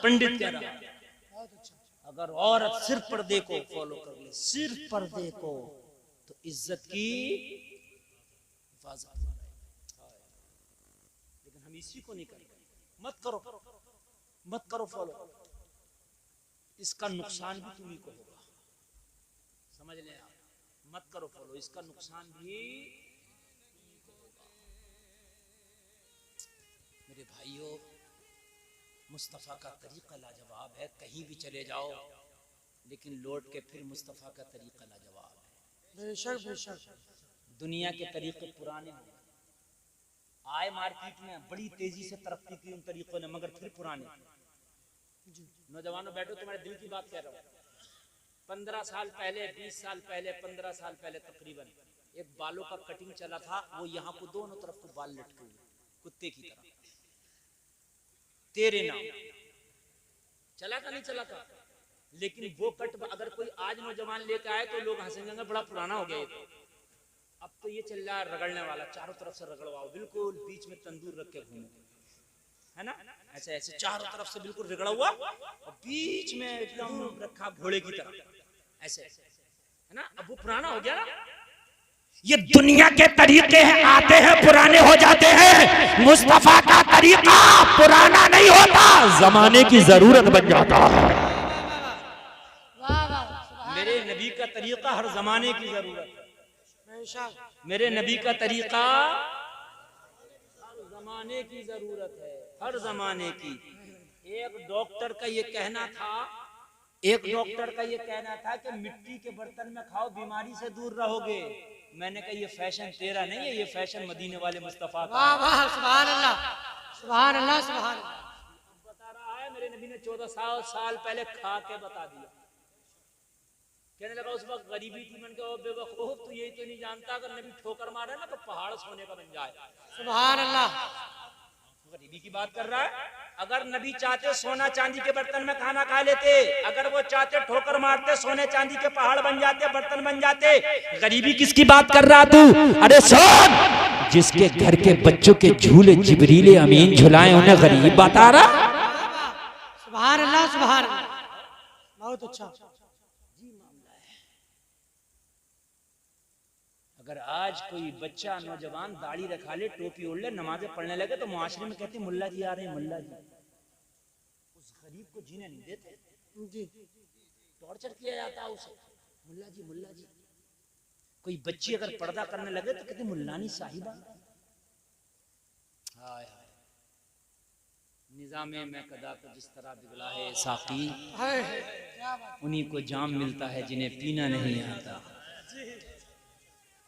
पंडित कह रहा है अगर औरत सिर्फ पर्दे को फॉलो कर ले, सिर्फ पर्दे को, तो इज्जत की हिफाजत। लेकिन हम इसी को नहीं करते। मत करो फॉलो, इसका नुकसान भी तुम्ही को होगा, समझ लें आप। मत करो फॉलो, इसका नुकसान भी होगा। मेरे भाइयों, मुस्तफ़ा का तरीका लाजवाब है। कहीं भी चले जाओ लेकिन लौट के फिर मुस्तफ़ा का तरीका लाजवाब है। बेशक दुनिया के तरीके पुराने हैं, आए मार्केट में बड़ी तेजी से तरक्की की उन तरीकों ने, मगर फिर पुराने। नौजवानों बैठो, तुम्हारे दिल की बात कह रहा हूँ। 15 साल पहले, 20 साल पहले, 15 साल पहले तकरीबन एक बालों का कटिंग चला था। वो यहाँ को दोनों तरफ को बाल लटके हुए कुत्ते की तरह, तेरे नाम चला था, नहीं चला था। लेकिन वो कट अगर कोई आज नौजवान लेके आए तो लोग हंसेंगे, बड़ा पुराना हो गया ये तो। अब तो ये चल रहा है रगड़ने वाला, चारों तरफ से रगड़वाओ, बिल्कुल बीच में तंदूर रख के घूमो, है ना, ऐसे ऐसे चारों तरफ से बिल्कुल रगड़ा हुआ और बीच में एकदम रखा घोड़े की तरह, ऐसे, है ना। अब वो पुराना हो गया ना। ये दुनिया के तरीके हैं, आते हैं पुराने हो जाते हैं। मुस्तफा का तरीका पुराना नहीं होता, जमाने की जरूरत बन जाता है। मेरे नबी का तरीका हर जमाने की जरूरत है। मेरे नबी का तरीका हर जमाने की जरूरत है, हर जमाने की। एक डॉक्टर का ये कहना था कि मिट्टी के बर्तन में खाओ, बीमारी से दूर रहोगे। मैंने कहा ये फैशन तेरा नहीं है, ये फैशन मदीने वाले मुस्तफा का। वाह वाह, सुभान अल्लाह, सुभान अल्लाह, सुभान अल्लाह। बता रहा है मेरे नबी ने 14 साल पहले खा के बता दिया। कहने लगा उस वक्त गरीबी थी, मन के ओ बेवकूफ, तू यही तो नहीं जानता अगर नबी ठोकर मारे ना तो पहाड़ सोने का बन जाए। सुभान अल्लाह, गरीबी की बात कर रहा है। अगर नबी चाहते सोना चांदी के बर्तन में खाना खा लेते, अगर वो चाहते ठोकर मारते सोने चांदी के पहाड़ बन जाते, बर्तन बन जाते। गरीबी किसकी बात कर रहा तू? अरे सुन, जिसके घर के बच्चों के झूले जिब्रील अमीन झुलाए उन्हें गरीब बता रहा। सुभान अल्लाह, सुभान अल्लाह, बहुत अच्छा जी मामला है। अगर आज कोई बच्चा नौजवान दाढ़ी रखा ले, टोपी ओढ़ ले, नमाजें पढ़ने लगे तो मुआशरे में कहते मुल्ला जी आ रहे हैं, मुल्ला जी। उस गरीब को जीने नहीं देते जी, टॉर्चर किया जाता है उसे, मुल्ला जी, मुल्ला जी। कोई बच्ची अगर पर्दा करने लगे तो कहते मुल्लानी साहिबा। हाय हाय, निजामे में कदा को जिस तरह बिगड़ा है साकी, उन्हीं को जाम मिलता है जिन्हें पीना नहीं आता।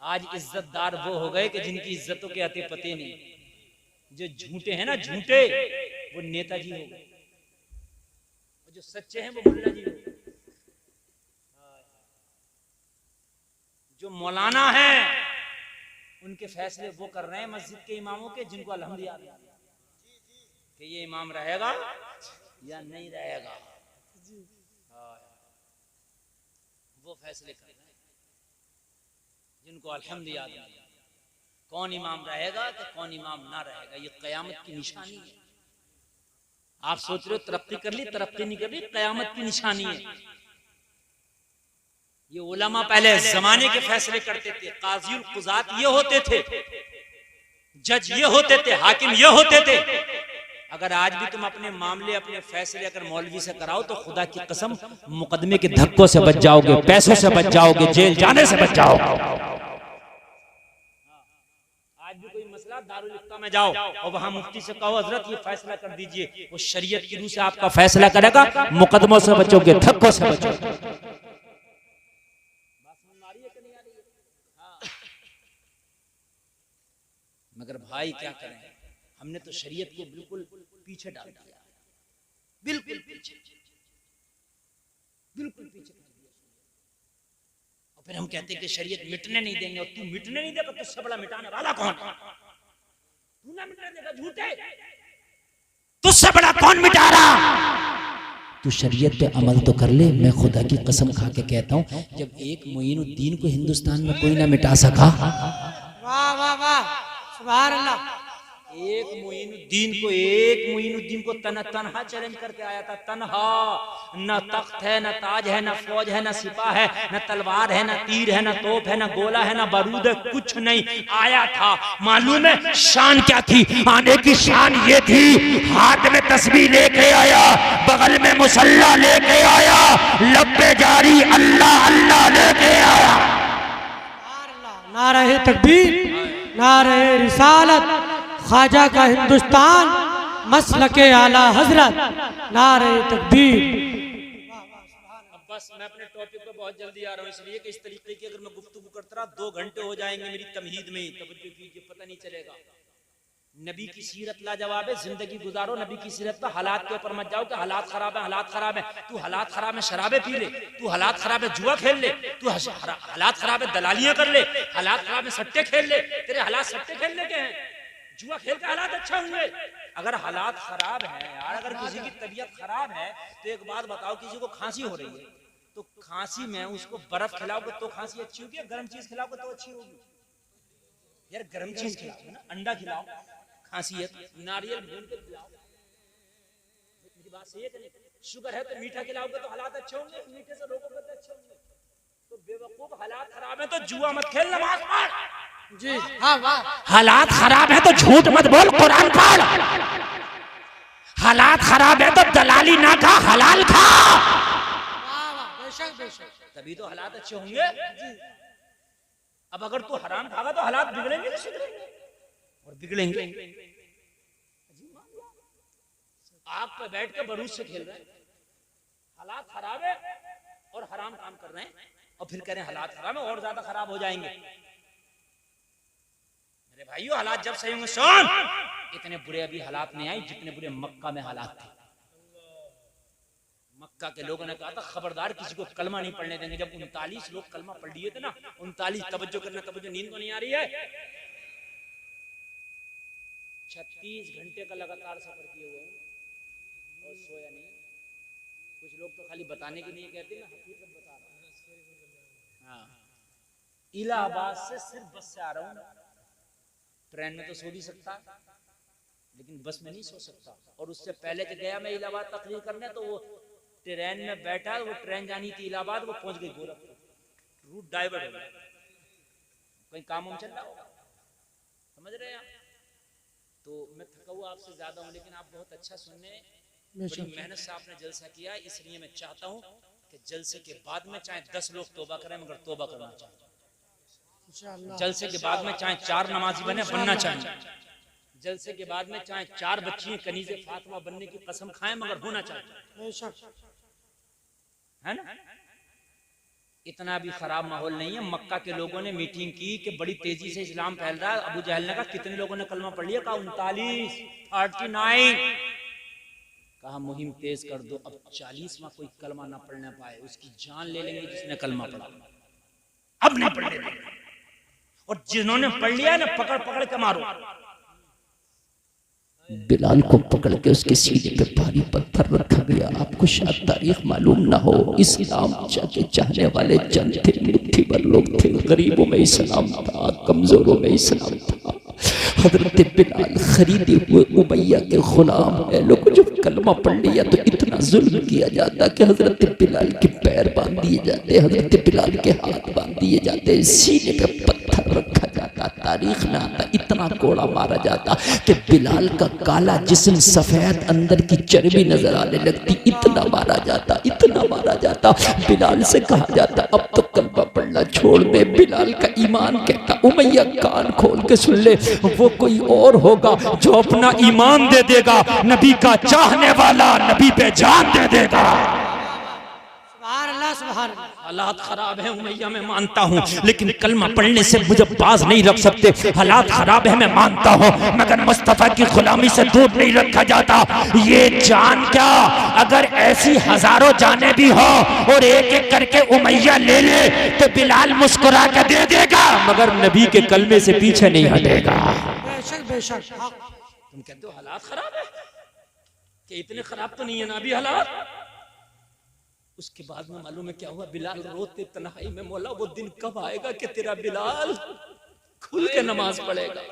आज इज्जतदार वो हो गए कि जिनकी इज्जतों के अते पते नहीं। जो झूठे हैं ना, झूठे, वो नेताजी हो गए, और जो सच्चे हैं वो मुल्ला जी हो गए। जो मौलाना हैं उनके फैसले वो कर रहे हैं मस्जिद के इमामों के, जिनको अल्हम्दुलिल्लाह कि ये इमाम रहेगा या नहीं रहेगा, वो फैसले कर रहे हैं जिनको अल्हम्दुलिल्लाह कौन इमाम रहेगा तो कौन इमाम ना रहेगा। ये कयामत की निशानी है। आप सोच रहे हो तरक्की कर ली, तरक्की नहीं कर ली, कयामत की निशानी है। ये उलमा पहले जमाने के फैसले करते थे, काजी और कुजात ये होते थे, जज ये होते थे, हाकिम ये होते थे। अगर आज भी तुम अपने मामले, अपने फैसले अगर मौलवी से कराओ तो खुदा की कसम मुकदमे के धक्कों से बच जाओगे, पैसों से बच जाओगे, जेल जाने से बच जाओगे। आज भी कोई मसला दारुल इफ्ता में जाओ और वहां मुफ्ती से कहो हजरत ये फैसला कर दीजिए, वो शरीयत की रूह से आपका फैसला करेगा, मुकदमों से बचोगे, धक्कों से बचोगे। मगर भाई क्या करें, हमने तो शरीयत को बिल्कुल पीछे डाल दिया, बिल्कुल पीछे, बिल्कुल पीछे कर दिया। और फिर हम कहते हैं कि शरीयत मिटने नहीं देंगे, और तू मिटने नहीं देगा, तुझसे बड़ा मिटाने वाला कौन? तू ना मिटने देगा, झूठे, तुझसे बड़ा कौन मिटा रहा? तू शरीयत पे अमल तो कर ले। मैं खुदा की कसम खा के कहता हूँ, जब एक मोइनुद्दीन को हिंदुस्तान में कोई ना मिटा सका, वाह वाह वाह, सुभान अल्लाह, एक मुइनुद्दीन को तन्हा चैलेंज करके आया था, तन्हा। न तख्त है, न ताज है, न फौज है, न सिपा है, न तलवार है, न तीर है, न तोप है, न गोला है, न बारूद है, कुछ नहीं। आया था, मालूम है शान क्या थी? आने की शान ये थी, हाथ में तस्बीह लेके आया, बगल में मुसल्ला लेके आया, लब पे जारी अल्लाह अल्लाह लेके आया। नारे तकबीर, नारे रिसालत, ख्वाजा का हिंदुस्तान, मसलके आला हजरत, नारे तकबीर। अब बस मैं अपने टॉपिक पे बहुत जल्दी आ रहा हूँ, इसलिए कि इस तरीके की अगर मैं गुफ्तगू करता रहा 2 घंटे हो जाएंगे मेरी तमहीद में ही, तवज्जो कीजिए, पता नहीं चलेगा। नबी की सीरत लाजवाब है, जिंदगी गुजारो नबी की सीरत पर, हालात के ऊपर मत जाओ कि हालात खराब है, हालात खराब है। तू हालात खराब है शराबे पी ले, तू हालात खराब है जुआ खेल ले, तू हालात खराब है दलालियां कर ले, हालात खराब है सट्टे खेल ले। तेरे हालात सट्टे खेलने के हैं, जुआ खेल के हालात अच्छा होंगे? अगर हालात खराब है यार, अगर किसी की तबीयत खराब है तो एक बात बताओ, किसी को खांसी हो रही है तो खांसी में उसको बर्फ खिलाओगे तो खांसी अच्छी होगी, गर्म चीज खिलाओगे तो अच्छी होगी? यार गर्म चीज खिलाओ ना, अंडा खिलाओ, खांसी है नारियल भून के खिलाओ, मेरी बात सही है कि नहीं? शुगर है तो मीठा खिलाओगे तो हालात अच्छे होंगे, मीठे से रोकोगे तो अच्छे होंगे। तो बेवकूफ, हालात खराब है तो जुआ मत खेल, नमाज पढ़। जी हाँ वाह। हालात खराब है तो झूठ मत बोल, कुरान पढ़। हालात खराब है तो दलाली ना खा, हलाल खा। बेशक बेशक, तभी तो हालात अच्छे होंगे। अब अगर तू हराम खागा तो हालात बिगड़ेंगे नहीं सुधरेंगे, और बिगड़ेंगे। आग पे बैठ के बरूद से खेल रहे हैं, हालात खराब है और हराम काम कर रहे हैं, और फिर कह रहे हैं हालात खराब है और ज्यादा खराब हो जाएंगे। मेरे भाइयों, हालात जब सही होंगे, सुन, इतने बुरे अभी हालात नहीं आए जितने बुरे मक्का में हालात थे। मक्का के लोगों ने कहा था खबरदार किसी को कलमा नहीं पढ़ने देंगे। जब 39 लोग कलमा पढ़ लिए थे ना, 39, तवज्जो करना, तवज्जो, नींद तो नहीं आ रही है? 36 घंटे का लगातार सफर किए हुए हैं और सोया नहीं। कुछ लोग तो खाली बताने के लिए कहते हैं ना, हकीकत बता रहा हूं। हाँ, इलाहाबाद से सिर्फ बस से आ रहा हूं, ट्रेन में तो सो भी सकता लेकिन बस में नहीं सो सकता। और उससे पहले जो गया मैं इलाहाबाद तकरीर करने, तो वो ट्रेन में बैठा, वो ट्रेन जानी थी इलाहाबाद, वो पहुंच गई गोरखपुर, रूट डाइवर्ट हो गया, कहीं काम वाम चल रहा होगा, समझ रहे हैं आप? तो मैं थका हुआ आपसे ज्यादा हूँ, लेकिन आप बहुत अच्छा सुनने, बड़ी मेहनत से आपने जलसा किया, इसलिए मैं चाहता हूँ कि जलसे के बाद में चाहे 10 लोग तौबा करें, मगर तौबा करना चाहिए। जलसे के बाद में चाहे 4 नमाजी बनना चाहिए। जलसे के बाद में चाहे 4 बच्चियां कनीज़े फातिमा बनने की कसम खाएं, मगर होना चाहिए, है ना? इतना भी खराब माहौल नहीं है। मक्का के लोगों ने मीटिंग की कि बड़ी तेजी से इस्लाम फैल रहा है। अबू जहल ने कहा कितने लोगों ने कलमा पढ़ लिया? कहा 39। कहा मुहिम तेज कर दो, अब 40वां कोई कलमा ना पढ़ने पाए, उसकी जान ले लेंगे जिसने कलमा पढ़ा, अब नहीं पढ़ने देंगे। और जिन्होंने पढ़ लिया ना, पकड़ पकड़ के मारो। बिलाल को पकड़ के उसके सीने पे भारी पत्थर रखा गया। आपको शायद तारीख मालूम ना हो, इस्लाम के चाहने वाले चंद थे, मुट्ठी भर लोग थे। गरीबों में इस्लाम था, कमजोरों में इस्लाम था। हजरत बिलाल खरीदे हुए उमैया के गुलाम है। लोग जब कलमा पढ़ लिया तो इतना जुल्म किया जाता कि हजरत बिलाल के पैर बांध दिए जाते, हजरत बिलाल के हाथ बांध दिए जाते, सीने पे पत्थर रखा जाता। तारीख में आता इतना कोड़ा मारा जाता कि बिलाल का काला जिस्म सफेद, अंदर की चर्बी नजर आने लगती। इतना मारा जाता, इतना मारा जाता। बिलाल से कहा जाता अब तो कलमा पढ़ना छोड़ दे। बिलाल का ईमान कहता उमैया कान खोल के सुन ले, वो कोई और होगा जो अपना ईमान दे देगा, नबी का चाहने वाला नबी पे जान दे देगा। हालात खराब है उमैया, मैं मानता हूँ, लेकिन कलमा पढ़ने से मुझे बाज नहीं रख सकते। हालात खराब है मैं मानता हूँ, मगर मुस्तफा की गुलामी से दूर नहीं रखा जाता। ये जान क्या, अगर ऐसी हजारों जाने भी हो और एक एक करके उमैया ले ले तो बिलाल मुस्कुरा कर दे देगा, मगर नबी के कलमे से पीछे नहीं हटेगा। बेशक बेशक। तुम कहते हो हालात खराब है, कि इतने खराब तो नहीं है ना अभी हालात। उसके बाद में मालूम है क्या हुआ? बिलाल रोते तन्हाई में, मौला वो दिन कब आएगा कि तेरा बिलाल खुल के नमाज पढ़ेगा।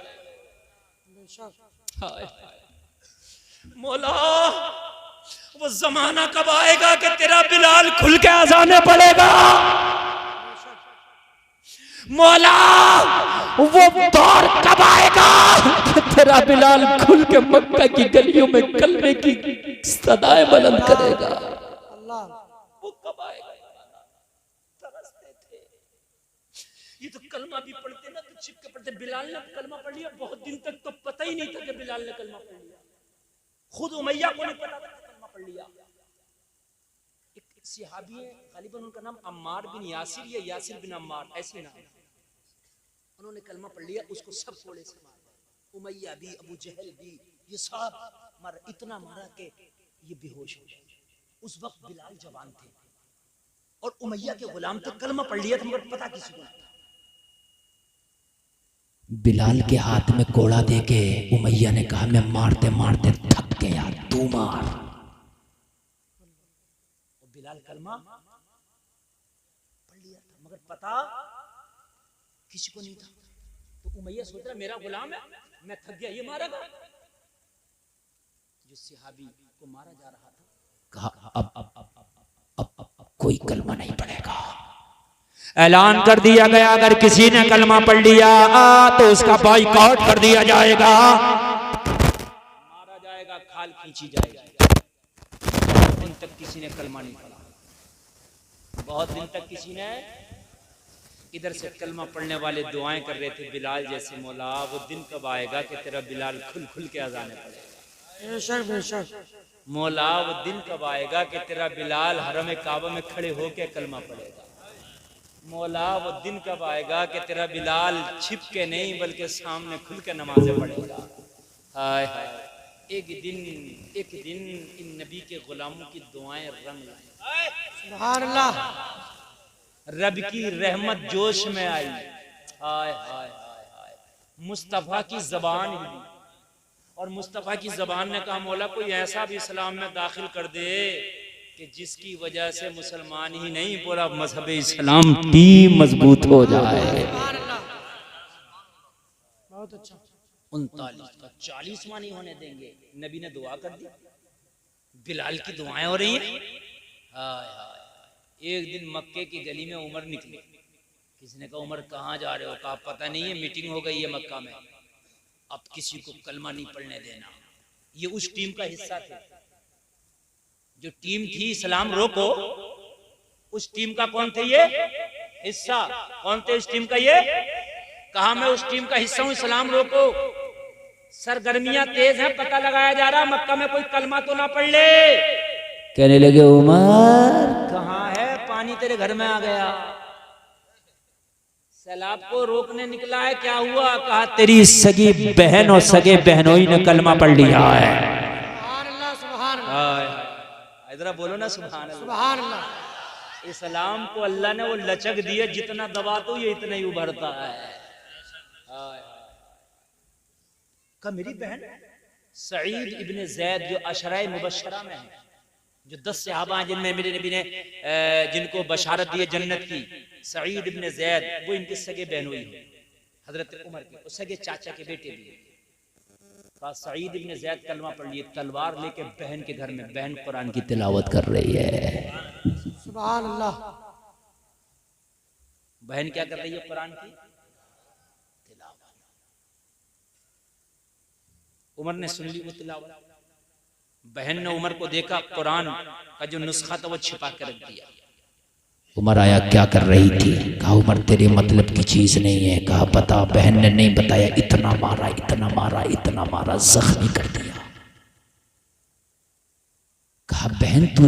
मौला वो जमाना कब आएगा कि तेरा बिलाल खुल के अजाने पड़ेगा। मौला वो दौर कब आएगा कि तेरा बिलाल खुल के मक्का की गलियों में कलमे की सदाएं बुलंद करेगा। वो कब आएगा? तरसते थे। ये तो कलमा भी पढ़ते ना तो छिप के पढ़ते। बिलाल ने कलमा पढ़ लिया, बहुत दिन तक तो पता ही नहीं था कि बिलाल ने कलमा पढ़ लिया। खुद उमैया को नहीं पता था कि कलमा पढ़ लिया। एक सहाबी है, गालिबन उनका नाम अम्मार बिन यासिर या यासिर बिन अम्मार ऐसे नाम है। उन्होंने कलमा पढ़ लिया, उसको सब कोड़े से मारा। उमैया भी, अबू जहल भी, ये सब मारा, इतना मारा कि ये बेहोश हो गए। उस वक्त बिलाल जवान थे और उमैया के गुलाम तो कलमा पढ़ लिया था, मगर पता किसी को नहीं था। बिलाल के हाथ में कोड़ा देके उमैया ने कहा, मैं मारते मारते थक गया, तू मार। बिलाल कलमा पढ़ लिया था, मगर पता किसी को नहीं था। तो उमैया सोच रहा मेरा गुलाम है, मैं थक गया, ये मारेगा। जो सहाबी को मारा जा रहा था कहा, अब कोई कलमा नहीं पढ़ेगा। ऐलान कर दिया गया, अगर किसी ने कलमा पढ़ लिया तो उसका बाइकआउट कर दिया जाएगा, मारा जाएगा, खाल खींची जाएगी। बहुत दिन तक किसी ने कलमा नहीं पढ़ा। बहुत दिन तक किसी ने इधर से कलमा पढ़ने वाले दुआएं कर रहे थे बिलाल जैसे, मौला वो दिन कब आएगा कि तेरा बिलाल खुल खुल के अज़ाने पड़ेगा। बेशक बेशक। मौला वो दिन कब आएगा कि तेरा बिलाल हरम काबा में खड़े होके कलमा पढ़ेगा। मौला वो दिन कब आएगा कि तेरा बिलाल छिप के नहीं बल्कि सामने खुल के नमाजें पढ़ेगा। हाय हाय, एक दिन इन नबी के गुलामों की दुआएं रंग लाई। सुभान अल्लाह। रब की रहमत जोश में आई। हाय हाय हाय हाय, मुस्तफा की जबान हिली और मुस्तफा की जबान ने कहा, मौला कोई ऐसा भी इस्लाम में दाखिल कर दे कि जिसकी वजह से मुसलमान ही नहीं पूरा मजहब इस्लाम भी मजबूत हो जाए। बहुत अच्छा। 39 का 40वां नहीं होने देंगे। नबी ने दुआ कर दी, बिलाल की दुआएं हो रही हैं। हाय हाय, एक दिन मक्के की गली में उमर निकले। किसी ने कहा, उमर कहाँ जा रहे हो? कहा, पता नहीं है, मीटिंग हो गई है मक्का में, अब किसी को कलमा नहीं पढ़ने देना। ये उस टीम का हिस्सा थे, जो टीम थी इस्लाम रोको, उस टीम का कौन थे ये हिस्सा? कौन थे इस टीम का ये? कहा, मैं उस टीम का हिस्सा हूं, इस्लाम रोको। सरगर्मियां तेज हैं, पता लगाया जा रहा मक्का में कोई कलमा तो ना पढ़ ले। कहने लगे, उमर कहाँ है? पानी तेरे घर में आ गया, सैलाब को रोकने निकला है, क्या हुआ? कहा, तेरी सगी बहन और सगे बहनोई ने कलमा पढ़ लिया है। सुभान अल्लाह सुभान अल्लाह। इधर बोलो ना सुभान अल्लाह। सुभान अल्लाह। इस्लाम को अल्लाह ने वो लचक दिया, जितना दबा तो ये इतना ही उभरता है। का मेरी बहन सईद इब्ने ज़ैद जो अशराए मुबशरा में है, जो 10 सहाबा हैं जिनमें मेरे नबी ने जिनको बशारत दी जन्नत की, सईद इब्ने ज़ैद वो इनके सगे बहनोई हैं, हजरत उमर के सगे चाचा के बेटे भी। सईद इब्ने ज़ैद कलमा पढ़ लिए, तलवार लेके बहन के घर में, बहन कुरान की तिलावत कर रही है। सुभान अल्लाह। बहन क्या कर रही है? कुरान की तिलावत। उमर ने सुन ली वो तिलावत। बहन ने उमर को देखा, कुरान का जो नुस्खा था वो छिपा के रख दिया। उमर आया, क्या कर रही थी? कहा, उमर तेरे मतलब की चीज नहीं है। कहा, बता। बहन ने नहीं बताया, इतना मारा, इतना मारा, इतना मारा, जख्मी कर दिया। कहा, बहन तू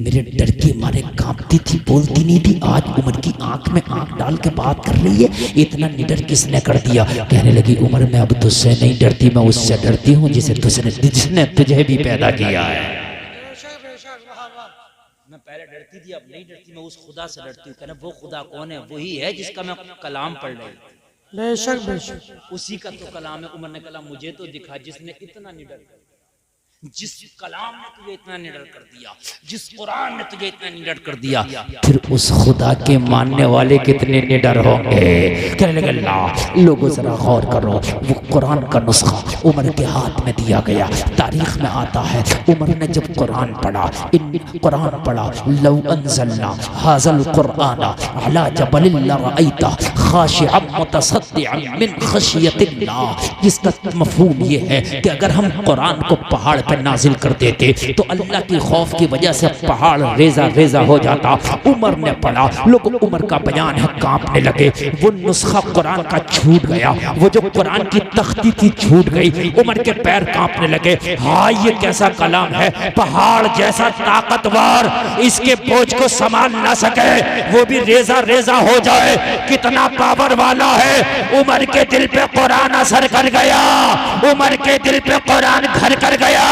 मेरे डर के मारे कांपती थी, बोलती नहीं थी, आज उमर की आंख में आंख डाल के बात कर रही है, इतना निडर किसने कर दिया? कहने लगी, उमर मैं अब तुझसे नहीं डरती, मैं उससे डरती हूँ जिसने तुझे भी पैदा किया है। मैं पहले डरती थी, अब नहीं डरती, मैं उस खुदा से डरती हूँ। कहना, वो खुदा कौन है? वही है जिसका मैं कलाम पढ़ रही हूँ। बेशक बेशक। उसी का तो कलाम है। उमर ने कहा, मुझे तो दिखा जिसने इतना निडर। जिस कलाम ने तुझे इतना निडर कर दिया, जिस कुरान ने तुझे इतना निडर कर दिया, फिर उस खुदा के मानने वाले कितने निडर होंगे। कहने लगे अल्लाह, लोगों जरा गौर करो, वो कुरान का नुस्खा उमर के हाथ में दिया गया। तारीख में आता है उमर ने जब कुरान पढ़ा, कुरान पढ़ा, लौ अंज़लना हाज़ल कुरान अला जबलिन लरअयता खाशिअम मुतसद्दिअन मिन खशियतिल्लाह। जिसका मफहूम ये है कि अगर हम कुरान को पहाड़ पर नाजिल कर देते तो अल्लाह की खौफ की वजह से पहाड़ रेजा रेजा हो जाता। उमर ने पढ़ा, लोग उमर का बयान है कांपने लगे। वो नुस्खा कुरान का छूट गया, वो जो कुरान की तख्ती थी छूट गई। उमर के पैर कांपने लगे। हाँ, ये कैसा कलाम है, पहाड़ जैसा ताकतवर इसके बोझ को संभाल ना सके, वो भी रेजा रेजा हो जाए, कितना पावर वाला है। उमर के दिल पे कुरान असर कर गया, उमर के दिल पे कुरान घर कर गया।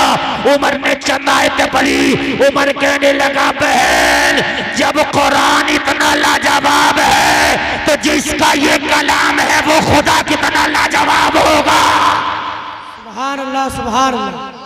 उमर ने चंद आयतें पढ़ी। उमर कहने लगा, बहन जब कुरान इतना लाजवाब है तो जिसका ये कलाम है वो खुदा कितना लाजवाब होगा। सुभान अल्लाह, सुभान अल्लाह।